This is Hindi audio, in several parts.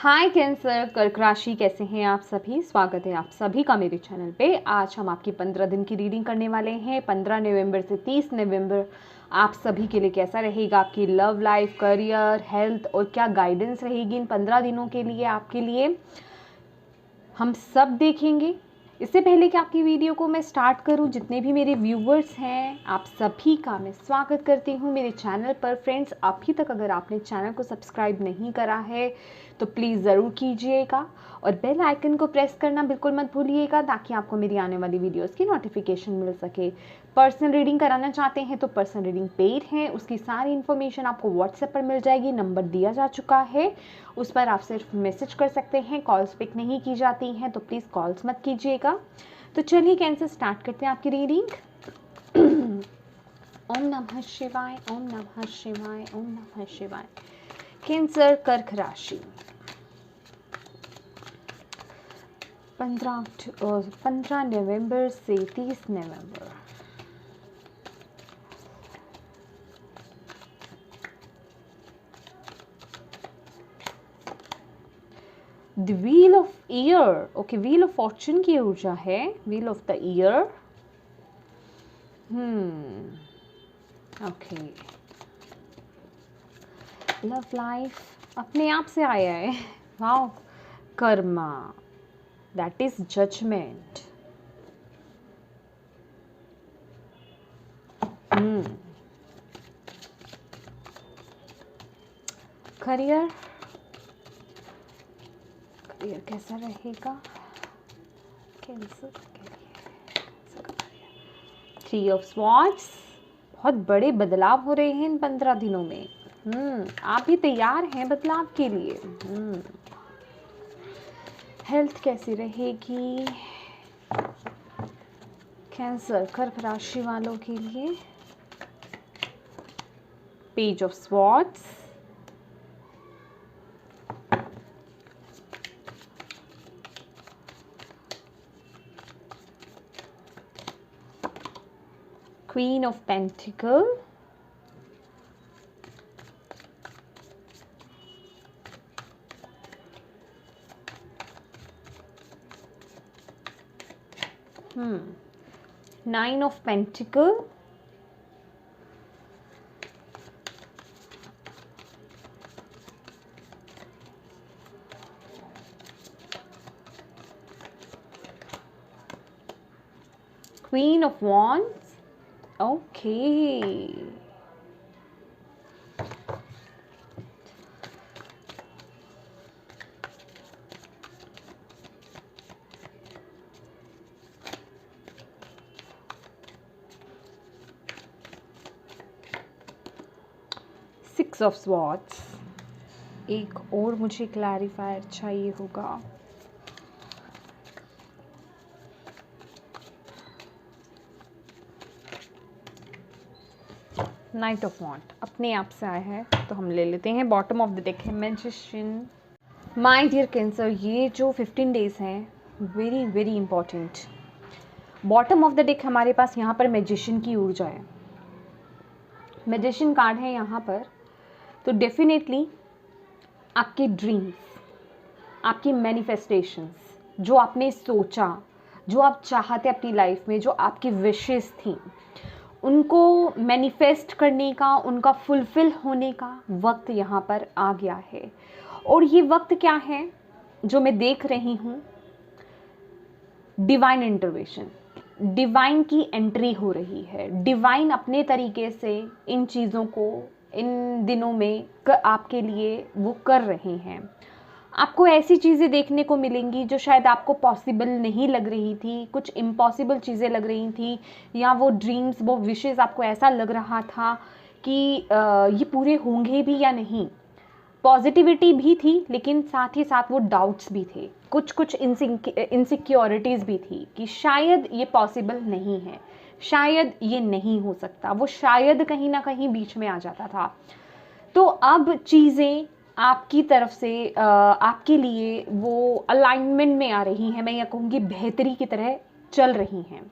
हाय कैंसर, कर्क राशि, कैसे हैं आप सभी। स्वागत है आप सभी का मेरे चैनल पे। आज हम आपकी 15 दिन की रीडिंग करने वाले हैं। 15 नवंबर से 30 नवंबर आप सभी के लिए कैसा रहेगा, आपकी लव लाइफ, करियर, हेल्थ और क्या गाइडेंस रहेगी इन 15 दिनों के लिए आपके लिए, हम सब देखेंगे। इससे पहले कि आपकी वीडियो को मैं स्टार्ट करूं, जितने भी मेरे व्यूवर्स हैं आप सभी का मैं स्वागत करती हूं मेरे चैनल पर। फ्रेंड्स, अभी तक अगर आपने चैनल को सब्सक्राइब नहीं करा है तो प्लीज़ ज़रूर कीजिएगा और बेल आइकन को प्रेस करना बिल्कुल मत भूलिएगा, ताकि आपको मेरी आने वाली वीडियोस की नोटिफिकेशन मिल सके। पर्सनल रीडिंग कराना चाहते हैं तो पर्सनल रीडिंग पेड है, उसकी सारी इन्फॉर्मेशन आपको व्हाट्सएप पर मिल जाएगी। नंबर दिया जा चुका है, उस पर आप सिर्फ मैसेज कर सकते हैं। कॉल्स पिक नहीं की जाती हैं तो प्लीज़ कॉल्स मत कीजिएगा। तो चलिए कैंसर स्टार्ट करते हैं आपकी रीडिंग। ओम नमः शिवाय, ओम नमः शिवाय, ओम नमः शिवाय। कैंसर कर्क राशि, 15 नवंबर से 30 नवंबर। The wheel of year, okay, wheel of fortune की ऊर्जा है, wheel of the year. Okay, love life अपने आप से आया है। Wow, karma, that is judgement. Career, career कैसा रहेगा कैंसर के लिए। 3 ऑफ स्वॉर्ड्स, बहुत बड़े बदलाव हो रहे हैं इन 15 दिनों में। आप भी तैयार हैं बदलाव के लिए। हेल्थ कैसी रहेगी कैंसर कर्क राशि वालों के लिए। Page of swords, queen of pentacle, nine of pentacle, queen of wands, okay, 6 of swords। एक और मुझे क्लैरिफायर चाहिए होगा। नाइट ऑफ वॉन्ट अपने आप से आया है तो हम ले लेते हैं। बॉटम ऑफ द डेक है मैजिशियन। माय डियर कैंसर, ये जो 15 डेज हैं very very important. Bottom of the deck हमारे पास यहाँ पर मैजिशियन की ऊर्जा है, मैजिशियन कार्ड है यहाँ पर। तो डेफिनेटली आपके ड्रीम्स, आपकी मैनिफेस्टेशंस, जो आपने सोचा, जो आप चाहते अपनी लाइफ में, जो आपकी विशेस थी, उनको मैनिफेस्ट करने का, उनका फुलफिल होने का वक्त यहाँ पर आ गया है। और ये वक्त क्या है जो मैं देख रही हूँ, डिवाइन इंटरवेंशन, डिवाइन की एंट्री हो रही है। डिवाइन अपने तरीके से इन चीज़ों को इन दिनों में आपके लिए वो कर रहे हैं। आपको ऐसी चीज़ें देखने को मिलेंगी जो शायद आपको पॉसिबल नहीं लग रही थी, कुछ इम्पॉसिबल चीज़ें लग रही थी, या वो ड्रीम्स, वो विशेस आपको ऐसा लग रहा था कि ये पूरे होंगे भी या नहीं। पॉजिटिविटी भी थी लेकिन साथ ही साथ वो डाउट्स भी थे, कुछ इनसिक्योरिटीज़ भी थी कि शायद ये पॉसिबल नहीं है, शायद ये नहीं हो सकता। वो शायद कहीं ना कहीं बीच में आ जाता था। तो अब चीज़ें आपकी तरफ से आपके लिए वो अलाइनमेंट में आ रही हैं, मैं ये कहूँगी बेहतरी की तरह चल रही हैं।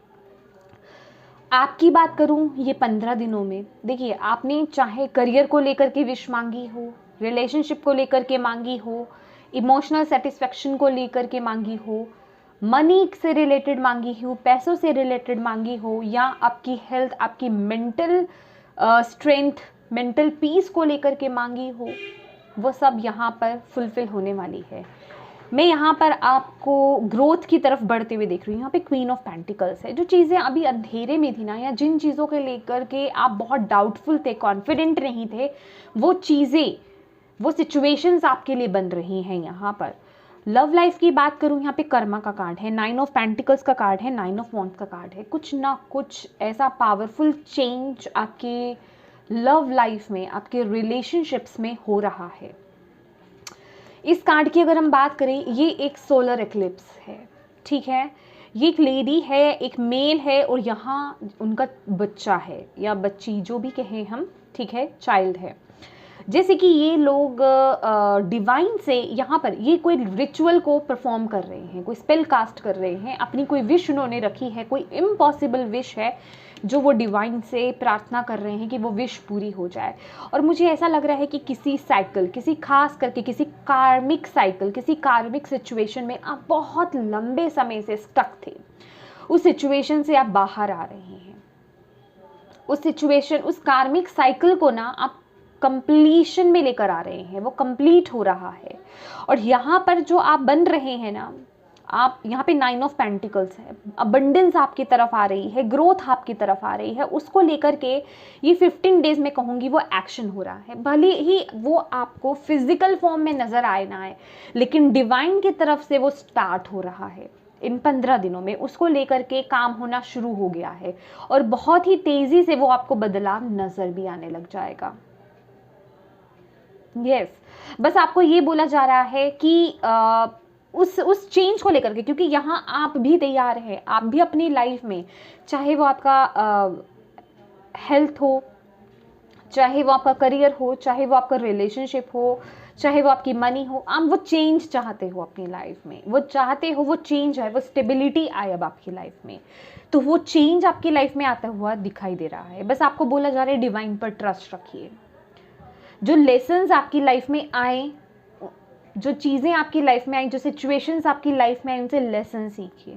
आपकी बात करूं ये 15 दिनों में, देखिए आपने चाहे करियर को लेकर के विश मांगी हो, रिलेशनशिप को लेकर के मांगी हो, इमोशनल सेटिस्फेक्शन को लेकर के मांगी हो, मनी से रिलेटेड मांगी हो, पैसों से रिलेटेड मांगी हो, या आपकी हेल्थ, आपकी मेंटल स्ट्रेंथ, मेंटल पीस को लेकर के मांगी हो, वो सब यहाँ पर फुलफिल होने वाली है। मैं यहाँ पर आपको ग्रोथ की तरफ बढ़ते हुए देख रही हूँ। यहाँ पे क्वीन ऑफ पेंटिकल्स है। जो चीज़ें अभी अंधेरे में थी ना, या जिन चीज़ों के लेकर के आप बहुत डाउटफुल थे, कॉन्फिडेंट नहीं थे, वो चीज़ें, वो सिचुएशंस आपके लिए बन रही हैं। यहाँ पर लव लाइफ की बात करूँ, यहाँ पे कर्मा का कार्ड है, 9 ऑफ पेंटिकल्स का कार्ड है, 9 ऑफ वॉन्ड्स का कार्ड है। कुछ ना कुछ ऐसा पावरफुल चेंज आपके लव लाइफ में, आपके रिलेशनशिप्स में हो रहा है। इस कार्ड की अगर हम बात करें, ये एक सोलर एक्लिप्स है, ठीक है। ये एक लेडी है, एक मेल है, और यहाँ उनका बच्चा है या बच्ची, जो भी कहें हम, ठीक है, चाइल्ड है। जैसे कि ये लोग डिवाइन से यहाँ पर ये कोई रिचुअल को परफॉर्म कर रहे हैं, कोई स्पेल कास्ट कर रहे हैं, अपनी कोई विश उन्होंने रखी है, कोई इम्पॉसिबल विश है जो वो डिवाइन से प्रार्थना कर रहे हैं कि वो विश पूरी हो जाए। और मुझे ऐसा लग रहा है कि किसी साइकिल, किसी खास करके किसी कार्मिक साइकिल, किसी कार्मिक सिचुएशन में आप बहुत लंबे समय से स्टक थे। उस सिचुएशन से आप बाहर आ रहे हैं। उस सिचुएशन, उस कार्मिक साइकिल को ना आप कंप्लीशन में लेकर आ रहे हैं, वो कंप्लीट हो रहा है। और यहाँ पर जो आप बन रहे हैं ना, आप यहाँ पे 9 ऑफ पेंटिकल्स है, अबंडेंस आपकी तरफ आ रही है, ग्रोथ आपकी तरफ आ रही है, उसको लेकर के ये 15 डेज में कहूँगी वो एक्शन हो रहा है। भले ही वो आपको फिजिकल फॉर्म में नज़र आए ना आए, लेकिन डिवाइन की तरफ से वो स्टार्ट हो रहा है। इन 15 दिनों में उसको लेकर के काम होना शुरू हो गया है, और बहुत ही तेज़ी से वो आपको बदलाव नज़र भी आने लग जाएगा। यस, बस आपको ये बोला जा रहा है कि उस चेंज को लेकर के, क्योंकि यहाँ आप भी तैयार हैं, आप भी अपनी लाइफ में, चाहे वो आपका हेल्थ हो, चाहे वो आपका करियर हो, चाहे वो आपका रिलेशनशिप हो, चाहे वो आपकी मनी हो, आप वो चेंज चाहते हो अपनी लाइफ में, वो चाहते हो वो चेंज है, वो स्टेबिलिटी आए अब आपकी लाइफ में। तो वो चेंज आपकी लाइफ में आता हुआ दिखाई दे रहा है। बस आपको बोला जा रहा है डिवाइन पर ट्रस्ट रखिए। जो लेसन्स आपकी लाइफ में आए, जो चीज़ें आपकी लाइफ में आई, जो सिचुएशंस आपकी लाइफ में आई, उनसे लेसन सीखिए।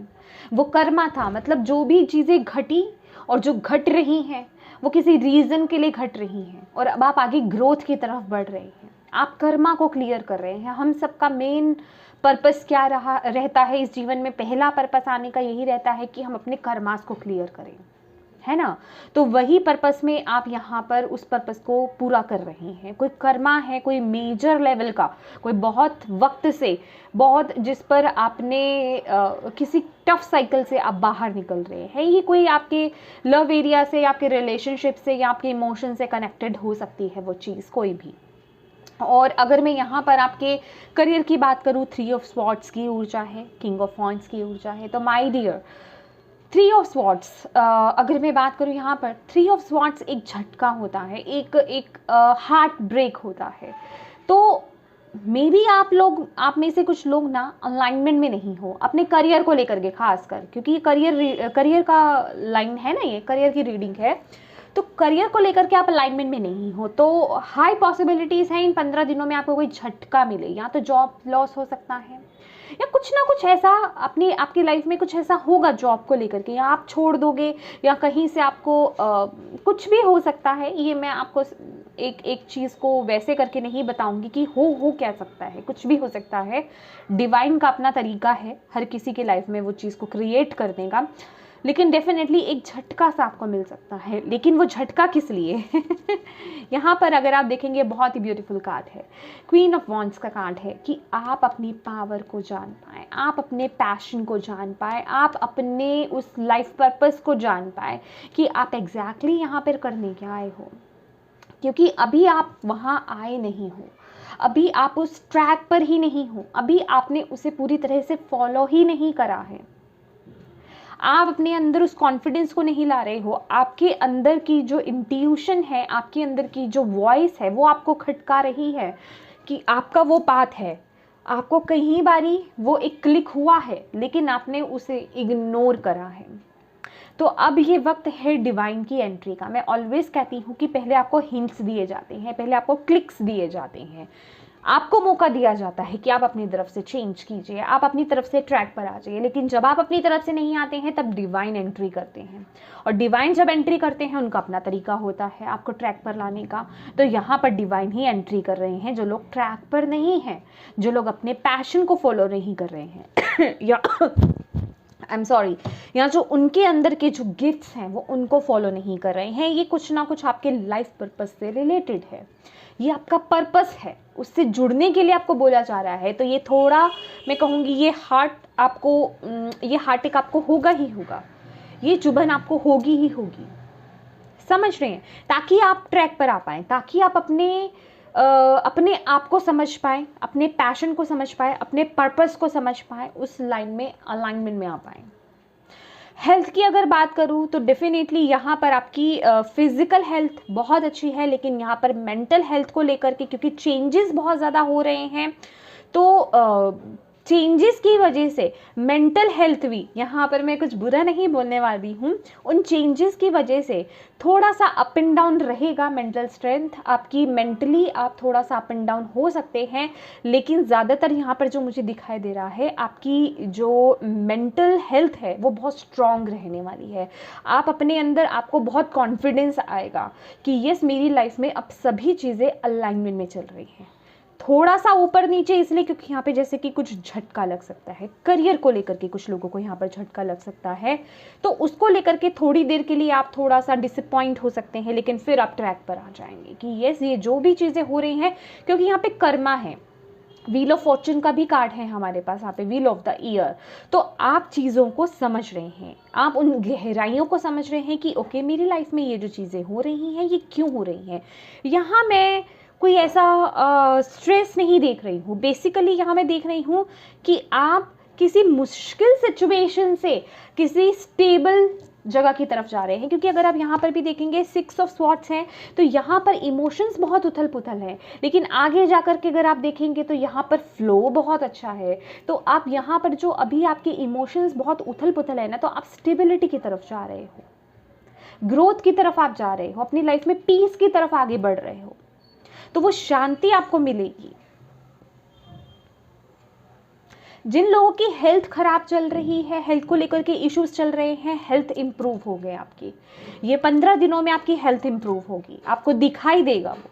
वो कर्मा था, मतलब जो भी चीज़ें घटी और जो घट रही हैं, वो किसी रीज़न के लिए घट रही हैं, और अब आप आगे ग्रोथ की तरफ बढ़ रहे हैं। आप कर्मा को क्लियर कर रहे हैं। हम सबका मेन पर्पस क्या रहता है इस जीवन में? पहला पर्पस आने का यही रहता है कि हम अपने कर्मास को क्लियर करें, है ना। तो वही पर्पस में आप यहाँ पर उस पर्पस को पूरा कर रहे हैं। कोई कर्मा है, कोई मेजर लेवल का, कोई बहुत वक्त से, बहुत जिस पर आपने किसी टफ साइकिल से आप बाहर निकल रहे हैं। ये कोई आपके लव एरिया से, आपके रिलेशनशिप से, या आपके इमोशन से कनेक्टेड हो सकती है वो चीज़, कोई भी। और अगर मैं यहाँ पर आपके करियर की बात करूँ, 3 ऑफ स्वॉर्ड्स की ऊर्जा है, किंग ऑफ वॉन्ड्स की ऊर्जा है। तो माय डियर, 3 ऑफ स्वॉर्ड्स, अगर मैं बात करूँ यहाँ पर, 3 ऑफ स्वॉर्ड्स एक झटका होता है, एक हार्ट ब्रेक होता है। तो मे बी आप में से कुछ लोग ना अलाइनमेंट में नहीं हो अपने करियर को लेकर के, खासकर क्योंकि ये करियर का लाइन है ना, ये करियर की रीडिंग है। तो करियर को लेकर के आप अलाइनमेंट में नहीं हो, तो हाई पॉसिबिलिटीज़ हैं इन 15 दिनों में आपको कोई झटका मिले। या तो जॉब लॉस हो सकता है, या कुछ ना कुछ ऐसा आपकी लाइफ में कुछ ऐसा होगा जॉब को लेकर के, या आप छोड़ दोगे, या कहीं से आपको कुछ भी हो सकता है। ये मैं आपको एक चीज़ को वैसे करके नहीं बताऊंगी कि हो क्या सकता है, कुछ भी हो सकता है। डिवाइन का अपना तरीका है हर किसी की लाइफ में वो चीज़ को क्रिएट करने का, लेकिन डेफिनेटली एक झटका सा आपको मिल सकता है। लेकिन वो झटका किस लिए? यहाँ पर अगर आप देखेंगे, बहुत ही ब्यूटीफुल कार्ड है, क्वीन ऑफ वॉन्ड्स का कार्ड है कि आप अपनी पावर को जान पाएँ, आप अपने पैशन को जान पाएँ, आप अपने उस लाइफ पर्पस को जान पाएँ कि आप एग्जैक्टली यहाँ पर करने क्या आए हो। क्योंकि अभी आप वहाँ आए नहीं हो, अभी आप उस ट्रैक पर ही नहीं हो, अभी आपने उसे पूरी तरह से फॉलो ही नहीं करा है। आप अपने अंदर उस कॉन्फिडेंस को नहीं ला रहे हो। आपके अंदर की जो इंट्यूशन है, आपके अंदर की जो वॉइस है, वो आपको खटका रही है कि आपका वो पाथ है। आपको कई बारी वो एक क्लिक हुआ है, लेकिन आपने उसे इग्नोर करा है। तो अब ये वक्त है डिवाइन की एंट्री का। मैं ऑलवेज कहती हूँ कि पहले आपको हिंट्स दिए जाते हैं, पहले आपको क्लिक्स दिए जाते हैं। आपको मौका दिया जाता है कि आप अपनी तरफ से चेंज कीजिए, आप अपनी तरफ से ट्रैक पर आ जाइए। लेकिन जब आप अपनी तरफ से नहीं आते हैं तब डिवाइन एंट्री करते हैं, और डिवाइन जब एंट्री करते हैं उनका अपना तरीका होता है आपको ट्रैक पर लाने का। तो यहाँ पर डिवाइन ही एंट्री कर रहे हैं, जो लोग ट्रैक पर नहीं हैं, जो लोग अपने पैशन को फॉलो नहीं कर रहे हैं या आई एम सॉरी, या जो उनके अंदर के जो गिफ्ट्स हैं वो उनको फॉलो नहीं कर रहे हैं। ये कुछ ना कुछ आपके लाइफ पर्पस से रिलेटेड है, ये आपका पर्पस है, उससे जुड़ने के लिए आपको बोला जा रहा है। तो ये थोड़ा मैं कहूँगी ये हार्ट एक आपको होगा ही होगा, ये चुभन आपको होगी ही होगी, समझ रहे हैं, ताकि आप ट्रैक पर आ पाएँ, ताकि आप अपने आप को समझ पाएँ, अपने पैशन को समझ पाएँ, अपने पर्पस को समझ पाएँ, उस लाइन में अलाइनमेंट में आ पाएँ। हेल्थ की अगर बात करूँ तो डेफिनेटली यहाँ पर आपकी फिजिकल हेल्थ बहुत अच्छी है, लेकिन यहाँ पर मेंटल हेल्थ को लेकर के क्योंकि चेंजेस बहुत ज़्यादा हो रहे हैं, तो चेंजेस की वजह से मेंटल हेल्थ भी, यहाँ पर मैं कुछ बुरा नहीं बोलने वाली हूँ, उन चेंजेस की वजह से थोड़ा सा अप एंड डाउन रहेगा मेंटल स्ट्रेंथ आपकी, मेंटली आप थोड़ा सा अप एंड डाउन हो सकते हैं। लेकिन ज़्यादातर यहाँ पर जो मुझे दिखाई दे रहा है, आपकी जो मेंटल हेल्थ है वो बहुत स्ट्रॉन्ग रहने वाली है। आप अपने अंदर, आपको बहुत कॉन्फिडेंस आएगा कि यस मेरी लाइफ में अब सभी चीज़ें अलाइनमेंट में चल रही हैं। थोड़ा सा ऊपर नीचे इसलिए क्योंकि यहाँ पे जैसे कि कुछ झटका लग सकता है, करियर को लेकर के कुछ लोगों को यहाँ पर झटका लग सकता है, तो उसको लेकर के थोड़ी देर के लिए आप थोड़ा सा डिसअपॉइंट हो सकते हैं, लेकिन फिर आप ट्रैक पर आ जाएंगे कि यस ये जो भी चीज़ें हो रही हैं, क्योंकि यहाँ पे कर्मा है, व्हील ऑफ फॉर्चून का भी कार्ड है हमारे पास यहाँ पे, व्हील ऑफ द ईयर। तो आप चीज़ों को समझ रहे हैं, आप उन गहराइयों को समझ रहे हैं कि ओके मेरी लाइफ में ये जो चीज़ें हो रही हैं ये क्यों हो रही हैं। यहाँ मैं कोई ऐसा स्ट्रेस नहीं देख रही हूँ, बेसिकली यहाँ मैं देख रही हूँ कि आप किसी मुश्किल सिचुएशन से किसी स्टेबल जगह की तरफ जा रहे हैं। क्योंकि अगर आप यहाँ पर भी देखेंगे 6 ऑफ स्वॉर्ड्स हैं, तो यहाँ पर इमोशंस बहुत उथल पुथल हैं, लेकिन आगे जाकर के अगर आप देखेंगे तो यहाँ पर फ्लो बहुत अच्छा है। तो आप यहाँ पर जो अभी आपके इमोशंस बहुत उथल पुथल है ना, तो आप स्टेबिलिटी की तरफ जा रहे हो, ग्रोथ की तरफ आप जा रहे हो, अपनी लाइफ में पीस की तरफ आगे बढ़ रहे हो, तो वो शांति आपको मिलेगी। जिन लोगों की हेल्थ खराब चल रही है, हेल्थ को लेकर के इश्यूज चल रहे हैं, हेल्थ इंप्रूव हो गए आपकी, ये 15 दिनों में आपकी हेल्थ इंप्रूव होगी, आपको दिखाई देगा वो,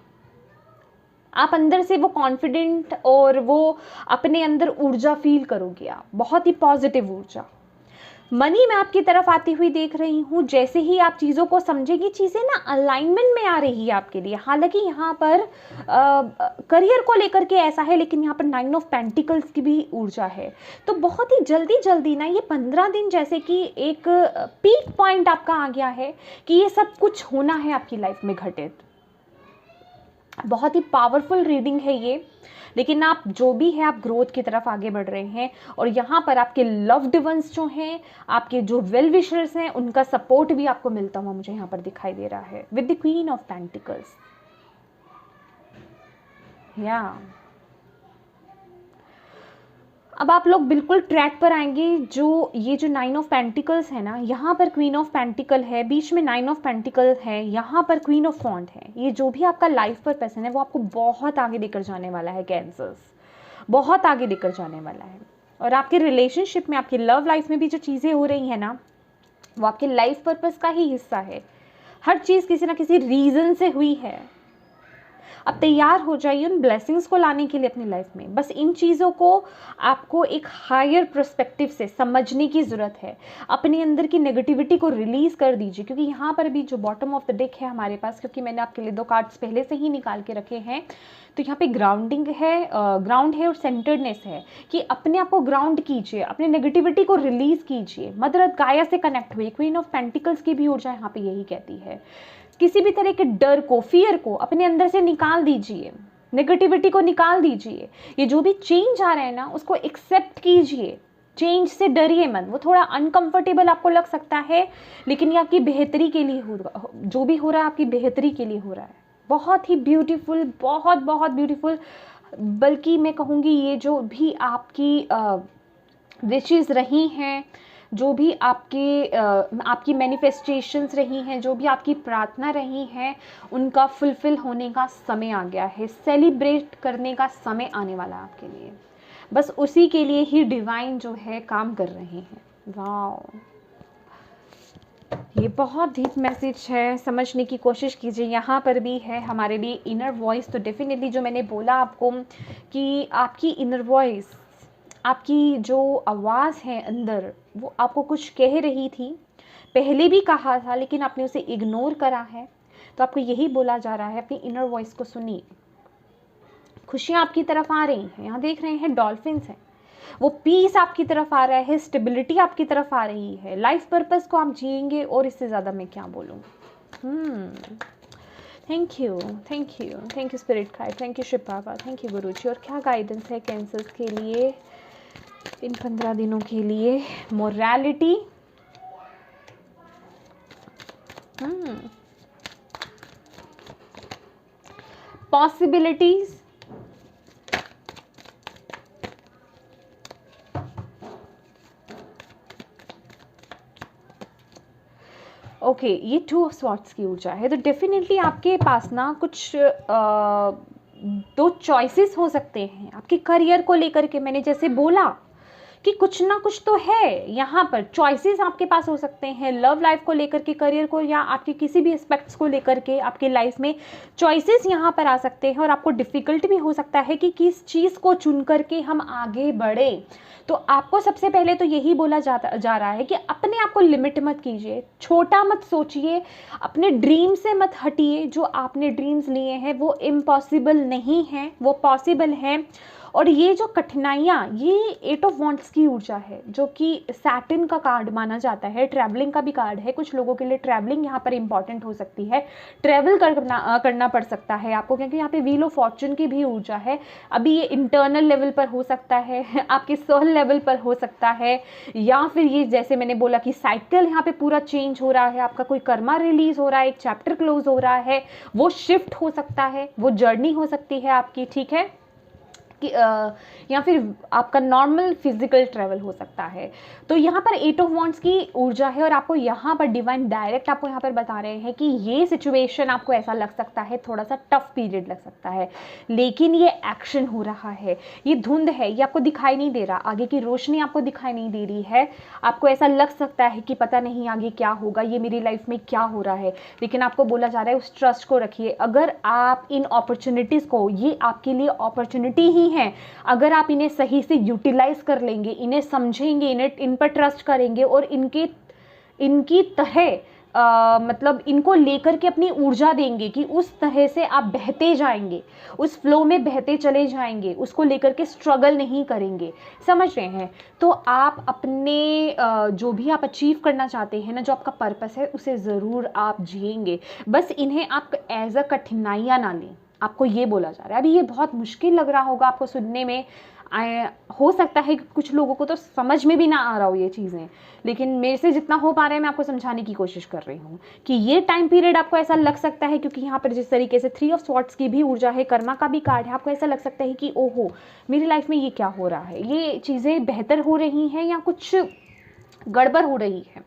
आप अंदर से वो कॉन्फिडेंट और वो अपने अंदर ऊर्जा फील करोगे, आप बहुत ही पॉजिटिव ऊर्जा। मनी मैं आपकी तरफ आती हुई देख रही हूँ, जैसे ही आप चीज़ों को समझेगी, चीज़ें ना अलाइनमेंट में आ रही है आपके लिए। हालांकि यहाँ पर करियर को लेकर के ऐसा है, लेकिन यहाँ पर 9 ऑफ पेंटिकल्स की भी ऊर्जा है। तो बहुत ही जल्दी जल्दी ना ये 15 दिन जैसे कि एक पीक पॉइंट आपका आ गया है कि ये सब कुछ होना है आपकी लाइफ में घटित। बहुत ही पावरफुल रीडिंग है ये, लेकिन आप जो भी है आप ग्रोथ की तरफ आगे बढ़ रहे हैं। और यहाँ पर आपके लव्ड वंस जो हैं, आपके जो वेल विशर्स हैं, उनका सपोर्ट भी आपको मिलता हुआ मुझे यहाँ पर दिखाई दे रहा है with the queen of pentacles. या अब आप लोग बिल्कुल ट्रैक पर आएंगे। जो ये जो 9 ऑफ पेंटिकल्स है ना, यहाँ पर क्वीन ऑफ पेंटिकल है, बीच में 9 ऑफ पेंटिकल है, यहाँ पर क्वीन ऑफ वॉन्ड है। ये जो भी आपका लाइफ पर पर्सन है वो आपको बहुत आगे लेकर जाने वाला है, कैंसर्स बहुत आगे लेकर जाने वाला है। और आपके रिलेशनशिप में, आपकी लव लाइफ में भी जो चीज़ें हो रही हैं ना, वो आपके लाइफ पर्पस का ही हिस्सा है। हर चीज़ किसी ना किसी रीज़न से हुई है। अब तैयार हो जाइए उन ब्लेसिंग्स को लाने के लिए अपनी लाइफ में। बस इन चीज़ों को आपको एक हायर पर्सपेक्टिव से समझने की ज़रूरत है। अपने अंदर की नेगेटिविटी को रिलीज़ कर दीजिए, क्योंकि यहाँ पर भी जो बॉटम ऑफ द डेक है हमारे पास, क्योंकि मैंने आपके लिए 2 कार्ड्स पहले से ही निकाल के रखे हैं, तो यहाँ पे ग्राउंडिंग है, ग्राउंड है और सेंटर्डनेस है कि अपने आप को ग्राउंड कीजिए, अपने नेगेटिविटी को रिलीज़ कीजिए, मदर गाया से कनेक्ट हुई। क्वीन ऑफ पेंटिकल्स की भी ऊर्जा यहाँ पे यही कहती है। किसी भी तरह के डर को, फियर को अपने अंदर से निकाल दीजिए, नेगेटिविटी को निकाल दीजिए। ये जो भी चेंज आ रहा है ना, उसको एक्सेप्ट कीजिए। चेंज से डरिए मत, वो थोड़ा अनकंफर्टेबल आपको लग सकता है, लेकिन ये आपकी बेहतरी के लिए हो रहा, जो भी हो रहा है आपकी बेहतरी के लिए हो रहा है। बहुत ही ब्यूटीफुल, बहुत बहुत ब्यूटीफुल। बल्कि मैं कहूँगी ये जो भी आपकी विशेज़ रही हैं, जो भी आपकी मैनिफेस्टेशंस रही हैं, जो भी आपकी प्रार्थना रही हैं, उनका फुलफ़िल होने का समय आ गया है। सेलिब्रेट करने का समय आने वाला है आपके लिए। बस उसी के लिए ही डिवाइन जो है काम कर रहे हैं। वाओ, ये बहुत डीप मैसेज है, समझने की कोशिश कीजिए। यहाँ पर भी है हमारे लिए इनर वॉइस। तो डेफिनेटली जो मैंने बोला आपको कि आपकी इनर वॉइस, आपकी जो आवाज़ है अंदर, वो आपको कुछ कह रही थी। पहले भी कहा था लेकिन आपने उसे इग्नोर करा है। तो आपको यही बोला जा रहा है, अपनी इनर वॉइस को सुनिए। खुशियाँ आपकी तरफ आ रही हैं। यहाँ देख रहे हैं डॉल्फिन्स हैं, वो पीस आपकी तरफ आ रहा है, स्टेबिलिटी आपकी तरफ आ रही है। लाइफ पर्पस को आप जिएंगे, और इससे ज़्यादा मैं क्या बोलूँ। Thank you, thank you, thank you spirit guide, thank you Shiv Baba, thank you Guruji. और क्या गाइडेंस है कैंसर्स के लिए इन 15 दिनों के लिए? मोरालिटी, पॉसिबिलिटीज, ओके, ये 2 ऑफ स्वॉर्ड्स की ऊर्जा है। तो डेफिनेटली आपके पास ना कुछ 2 चॉइसेस हो सकते हैं आपके करियर को लेकर के। मैंने जैसे बोला कि कुछ ना कुछ तो है यहाँ पर, चॉइसेस आपके पास हो सकते हैं लव लाइफ को लेकर के, करियर को, या आपके किसी भी एस्पेक्ट्स को लेकर के आपके लाइफ में चॉइसेस यहाँ पर आ सकते हैं। और आपको डिफ़िकल्ट भी हो सकता है कि किस चीज़ को चुन करके हम आगे बढ़े। तो आपको सबसे पहले तो यही बोला जा रहा है कि अपने आप को लिमिट मत कीजिए, छोटा मत सोचिए, अपने ड्रीम से मत हटिए। जो आपने ड्रीम्स लिए हैं वो इम्पॉसिबल नहीं हैं, वो पॉसिबल हैं। और ये जो कठिनाइयाँ, ये 8 ऑफ वॉन्ड्स की ऊर्जा है, जो कि सैटर्न का कार्ड माना जाता है, ट्रैवलिंग का भी कार्ड है। कुछ लोगों के लिए ट्रैवलिंग यहाँ पर इंपॉर्टेंट हो सकती है, ट्रैवल करना पड़ सकता है आपको, क्योंकि यहाँ पे व्हील ऑफ फॉर्चून की भी ऊर्जा है। अभी ये इंटरनल लेवल पर हो सकता है, आपके सोल लेवल पर हो सकता है, या फिर ये जैसे मैंने बोला कि साइकिल यहाँ पे पूरा चेंज हो रहा है, आपका कोई कर्मा रिलीज हो रहा है, एक चैप्टर क्लोज हो रहा है, वो शिफ्ट हो सकता है, वो जर्नी हो सकती है आपकी, ठीक है, या फिर आपका नॉर्मल फिजिकल ट्रैवल हो सकता है। तो यहाँ पर 8 ऑफ वॉन्ड्स की ऊर्जा है, और आपको यहाँ पर डिवाइन डायरेक्ट आपको यहाँ पर बता रहे हैं कि ये सिचुएशन आपको ऐसा लग सकता है, थोड़ा सा टफ पीरियड लग सकता है, लेकिन ये एक्शन हो रहा है। ये धुंध है, ये आपको दिखाई नहीं दे रहा, आगे की रोशनी आपको दिखाई नहीं दे रही है। आपको ऐसा लग सकता है कि पता नहीं आगे क्या होगा, ये मेरी लाइफ में क्या हो रहा है, लेकिन आपको बोला जा रहा है उस ट्रस्ट को रखिए। अगर आप इन अपॉर्चुनिटीज़ को, ये आपके लिए अपॉर्चुनिटी ही हैं, अगर आप इन्हें सही से यूटिलाइज कर लेंगे, इन्हें समझेंगे, इन पर ट्रस्ट करेंगे, और इनकी तरह मतलब इनको लेकर के अपनी ऊर्जा देंगे कि उस तरह से आप बहते जाएंगे, उस फ्लो में बहते चले जाएंगे, उसको लेकर के स्ट्रगल नहीं करेंगे। समझ रहे हैं? तो आप अपने जो भी आप अचीव करना चाहते हैं ना, जो आपका पर्पस है, उसे ज़रूर आप जिएंगे। बस इन्हें आप एज अ कठिनाइयाँ ना लें। आपको ये बोला जा रहा है। अभी ये बहुत मुश्किल लग रहा होगा आपको सुनने में, हो सकता है कि कुछ लोगों को तो समझ में भी ना आ रहा हो ये चीज़ें, लेकिन मेरे से जितना हो पा रहा है मैं आपको समझाने की कोशिश कर रही हूँ कि ये टाइम पीरियड आपको ऐसा लग सकता है, क्योंकि यहाँ पर जिस तरीके से 3 ऑफ स्वॉर्ड्स की भी ऊर्जा है, कर्मा का भी कार्ड है, आपको ऐसा लग सकता है कि ओहो मेरी लाइफ में ये क्या हो रहा है, ये चीज़ें बेहतर हो रही हैं या कुछ गड़बड़ हो रही है।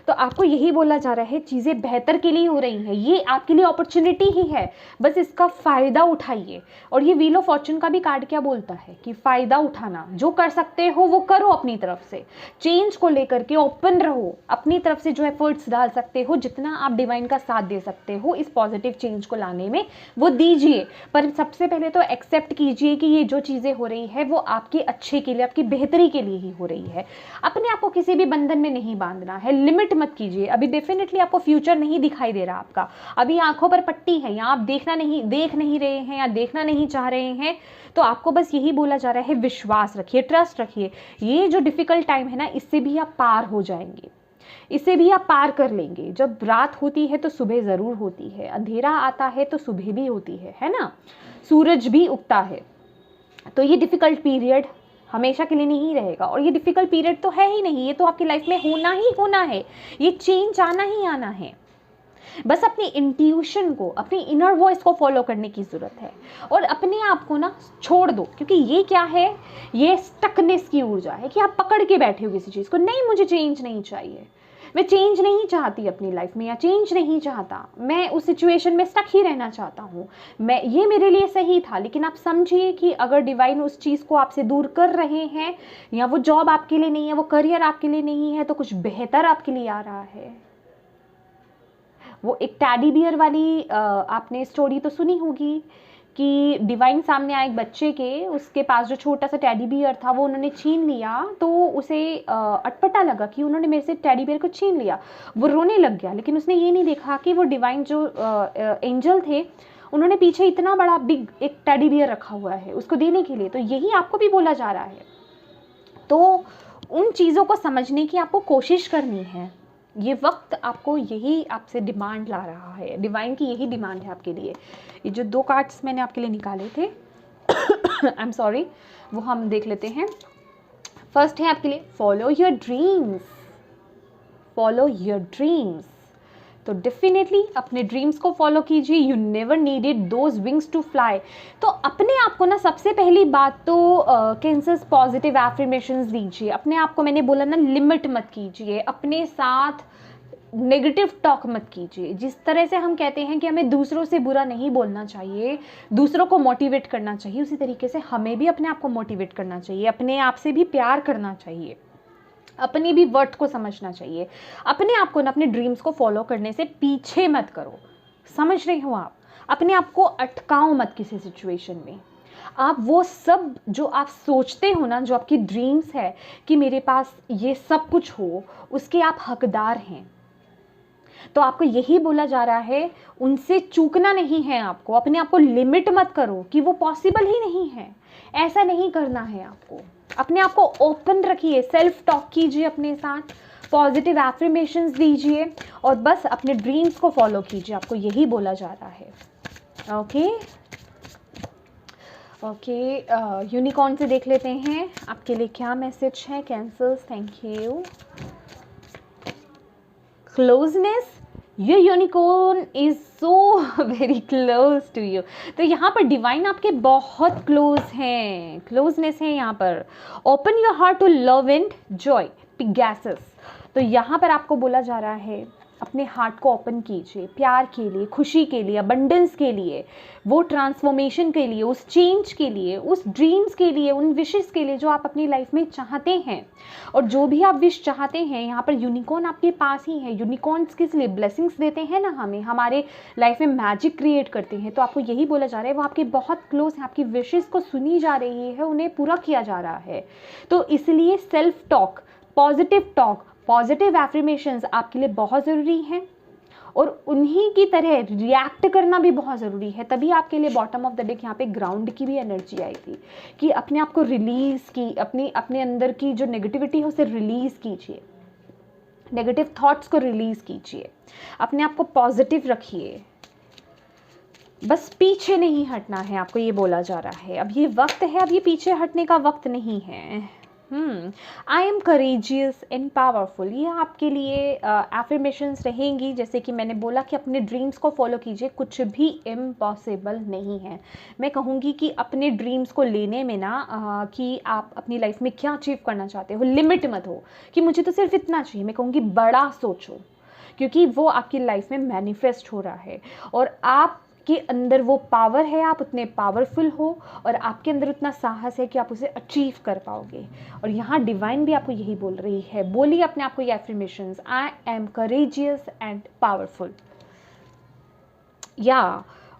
तो आपको यही बोला जा रहा है चीज़ें बेहतर के लिए हो रही हैं, ये आपके लिए अपॉर्चुनिटी ही है, बस इसका फ़ायदा उठाइए। और ये व्हील ऑफ फॉर्चून का भी कार्ड क्या बोलता है कि फ़ायदा उठाना, जो कर सकते हो वो करो, अपनी तरफ से चेंज को लेकर के ओपन रहो, अपनी तरफ से जो एफर्ट्स डाल सकते हो, जितना आप डिवाइन का साथ दे सकते हो इस पॉजिटिव चेंज को लाने में, वो दीजिए। पर सबसे पहले तो एक्सेप्ट कीजिए कि ये जो चीज़ें हो रही है वो आपके अच्छे के लिए, आपकी बेहतरी के लिए ही हो रही है। अपने आप को किसी भी बंधन में नहीं बांधना है, लिमिट मत कीजिए। अभी डेफिनेटली आपको फ्यूचर नहीं दिखाई दे रहा आपका, अभी आंखों पर पट्टी है, या आप देख नहीं रहे हैं या देखना नहीं चाह रहे हैं, तो आपको बस यही बोला जा रहा है विश्वास रखिए, ट्रस्ट रखिए। ये जो डिफिकल्ट टाइम है ना, इससे भी आप पार हो जाएंगे, इसे भी आप पार कर लेंगे। जब रात होती है तो सुबह ज़रूर होती है, अंधेरा आता है तो सुबह भी होती है ना, सूरज भी उगता है। तो ये डिफ़िकल्ट पीरियड हमेशा के लिए नहीं रहेगा, और ये डिफ़िकल्ट पीरियड तो है ही नहीं, ये तो आपकी लाइफ में होना ही होना है, ये चेंज आना ही आना है। बस अपनी इंट्यूशन को, अपनी इनर वॉइस को फॉलो करने की ज़रूरत है और अपने आप को ना छोड़ दो, क्योंकि ये क्या है, ये स्टकनेस की ऊर्जा है कि आप पकड़ के बैठे हो किसी चीज़ को। नहीं, मुझे चेंज नहीं चाहिए, मैं चेंज नहीं चाहती अपनी लाइफ में, या चेंज नहीं चाहता, मैं उस सिचुएशन में स्टक ही रहना चाहता हूँ, मैं ये मेरे लिए सही था। लेकिन आप समझिए कि अगर डिवाइन उस चीज़ को आपसे दूर कर रहे हैं, या वो जॉब आपके लिए नहीं है, वो करियर आपके लिए नहीं है, तो कुछ बेहतर आपके लिए आ रहा है। वो एक टैडी बियर वाली आपने स्टोरी तो सुनी होगी कि डिवाइन सामने आए एक बच्चे के, उसके पास जो छोटा सा टैडी बियर था वो उन्होंने छीन लिया, तो उसे अटपटा लगा कि उन्होंने मेरे से टैडी बियर को छीन लिया, वो रोने लग गया। लेकिन उसने ये नहीं देखा कि वो डिवाइन जो एंजल थे, उन्होंने पीछे इतना बड़ा बिग एक टैडी बियर रखा हुआ है उसको देने के लिए। तो यही आपको भी बोला जा रहा है। तो उन चीज़ों को समझने की आपको कोशिश करनी है। ये वक्त आपको यही आपसे डिमांड ला रहा है, डिवाइन की यही डिमांड है आपके लिए। ये जो 2 कार्ड्स मैंने आपके लिए निकाले थे आई एम सॉरी, वो हम देख लेते हैं। फर्स्ट है आपके लिए follow your dreams, follow your dreams. तो डेफिनेटली अपने ड्रीम्स को फॉलो कीजिए। You never needed those wings to fly. तो अपने आप को ना सबसे पहली बात तो कैंसर्स पॉजिटिव एफर्मेशंस दीजिए। अपने आप को मैंने बोला ना, लिमिट मत कीजिए, अपने साथ नेगेटिव टॉक मत कीजिए। जिस तरह से हम कहते हैं कि हमें दूसरों से बुरा नहीं बोलना चाहिए, दूसरों को मोटिवेट करना चाहिए, उसी तरीके से हमें भी अपने आप को मोटिवेट करना चाहिए, अपने आप से भी प्यार करना चाहिए, अपनी भी वर्थ को समझना चाहिए। अपने आप को ना अपने ड्रीम्स को फॉलो करने से पीछे मत करो। समझ रहे हो आप? अपने आप को अटकाओ मत किसी सिचुएशन में। आप वो सब जो आप सोचते हो ना, जो आपकी ड्रीम्स है कि मेरे पास ये सब कुछ हो, उसके आप हकदार हैं। तो आपको यही बोला जा रहा है, उनसे चूकना नहीं है आपको। अपने आप को लिमिट मत करो कि वो पॉसिबल ही नहीं है, ऐसा नहीं करना है आपको। अपने आप को ओपन रखिए, सेल्फ टॉक कीजिए अपने साथ, पॉजिटिव एफर्मेशंस दीजिए और बस अपने ड्रीम्स को फॉलो कीजिए। आपको यही बोला जा रहा है। ओके ओके, यूनिकॉर्न से देख लेते हैं आपके लिए क्या मैसेज है। Cancers, thank you. क्लोजनेस, ये unicorn is so very close to you. तो यहाँ पर डिवाइन आपके बहुत क्लोज हैं, क्लोजनेस है यहाँ पर। Open your heart to love and joy, Pisces. तो यहाँ पर आपको बोला जा रहा है, अपने हार्ट को ओपन कीजिए प्यार के लिए, खुशी के लिए, अबंडेंस के लिए, वो ट्रांसफॉर्मेशन के लिए, उस चेंज के लिए, उस ड्रीम्स के लिए, उन विशेस के लिए जो आप अपनी लाइफ में चाहते हैं। और जो भी आप विश चाहते हैं, यहाँ पर यूनिकॉर्न आपके पास ही है। यूनिकॉर्न्स किस लिए? ब्लेसिंग्स देते हैं ना हमें, हमारे लाइफ में मैजिक क्रिएट करते हैं। तो आपको यही बोला जा रहा है, वो आपके बहुत क्लोज हैं, आपकी विशेस को सुनी जा रही है, उन्हें पूरा किया जा रहा है। तो इसलिए self talk, positive talk, positive affirmations आपके लिए बहुत ज़रूरी हैं और उन्हीं की तरह रिएक्ट करना भी बहुत ज़रूरी है। तभी आपके लिए बॉटम ऑफ द डेक यहाँ पे ग्राउंड की भी एनर्जी आएगी कि अपने आप को रिलीज़ की, अपने अंदर की जो नेगेटिविटी है उसे रिलीज़ कीजिए, नेगेटिव थॉट्स को रिलीज़ कीजिए, अपने आप को पॉजिटिव रखिए। बस पीछे नहीं हटना है, आपको ये बोला जा रहा है। अब ये वक्त है, अब ये पीछे हटने का वक्त नहीं है। I am courageous and powerful, ये आपके लिए एफर्मेशंस रहेंगी। जैसे कि मैंने बोला कि अपने ड्रीम्स को फॉलो कीजिए, कुछ भी इम्पॉसिबल नहीं है। मैं कहूँगी कि अपने ड्रीम्स को लेने में ना कि आप अपनी लाइफ में क्या अचीव करना चाहते हो, लिमिट मत हो कि मुझे तो सिर्फ इतना चाहिए। मैं कहूँगी बड़ा सोचो, क्योंकि वो आपकी लाइफ में मैनिफेस्ट हो रहा है और आप के अंदर वो पावर है, आप उतने पावरफुल हो और आपके अंदर उतना साहस है कि आप उसे अचीव कर पाओगे। और यहाँ डिवाइन भी आपको यही बोल रही है, बोलिए अपने आप को ये affirmations, I am courageous and powerful.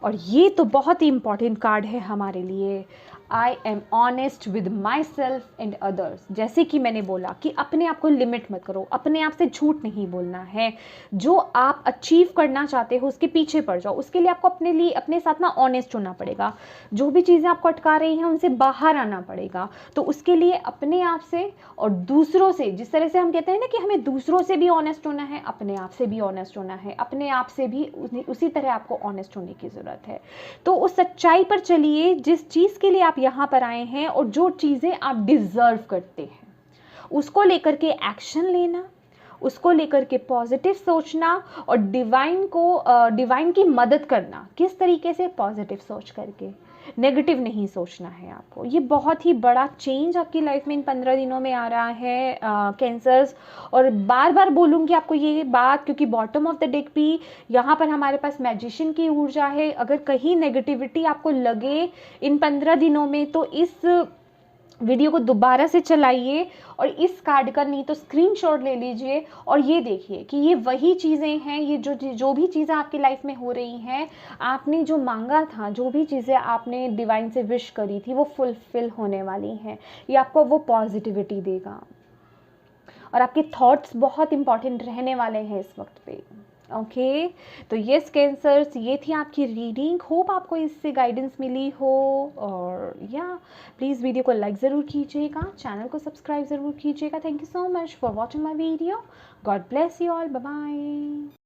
और ये तो बहुत ही इंपॉर्टेंट कार्ड है हमारे लिए, I am honest with my self and others. जैसे कि मैंने बोला कि अपने आप को लिमिट मत करो, अपने आप से झूठ नहीं बोलना है। जो आप अचीव करना चाहते हो उसके पीछे पड़ जाओ, उसके लिए आपको अपने साथ ना ऑनेस्ट होना पड़ेगा। जो भी चीज़ें आपको अटका रही हैं उनसे बाहर आना पड़ेगा। तो उसके लिए अपने आप से और दूसरों से, जिस तरह से हम कहते हैं ना कि हमें दूसरों से भी ऑनेस्ट होना है, अपने आप से भी ऑनेस्ट होना है, अपने आप से भी उसी तरह आपको ऑनेस्ट होने की ज़रूरत है। तो उस सच्चाई पर चलिए जिस चीज़ के लिए आप यहाँ पर आए हैं, और जो चीज़ें आप डिज़र्व करते हैं उसको लेकर के एक्शन लेना, उसको लेकर के पॉजिटिव सोचना और डिवाइन की मदद करना। किस तरीके से? पॉजिटिव सोच करके, नेगेटिव नहीं सोचना है आपको। ये बहुत ही बड़ा चेंज आपकी लाइफ में इन 15 दिनों में आ रहा है कैंसर्स। और बार बार बोलूँगी आपको ये बात, क्योंकि बॉटम ऑफ द डेक भी यहाँ पर हमारे पास मैजिशियन की ऊर्जा है। अगर कहीं नेगेटिविटी आपको लगे इन 15 दिनों में तो इस वीडियो को दोबारा से चलाइए और इस कार्ड का नहीं तो स्क्रीनशॉट ले लीजिए और ये देखिए कि ये वही चीज़ें हैं, ये जो भी चीज़ें आपकी लाइफ में हो रही हैं, आपने जो मांगा था, जो भी चीज़ें आपने डिवाइन से विश करी थी, वो फुलफिल होने वाली हैं। ये आपको वो पॉजिटिविटी देगा और आपके थॉट्स बहुत इंपॉर्टेंट रहने वाले हैं इस वक्त पे। ओके तो यस कैंसर्स, ये थी आपकी रीडिंग। होप आपको इससे गाइडेंस मिली हो। और या प्लीज़ वीडियो को लाइक ज़रूर कीजिएगा, चैनल को सब्सक्राइब ज़रूर कीजिएगा। Thank you so much for watching my video. God bless you all, bye bye.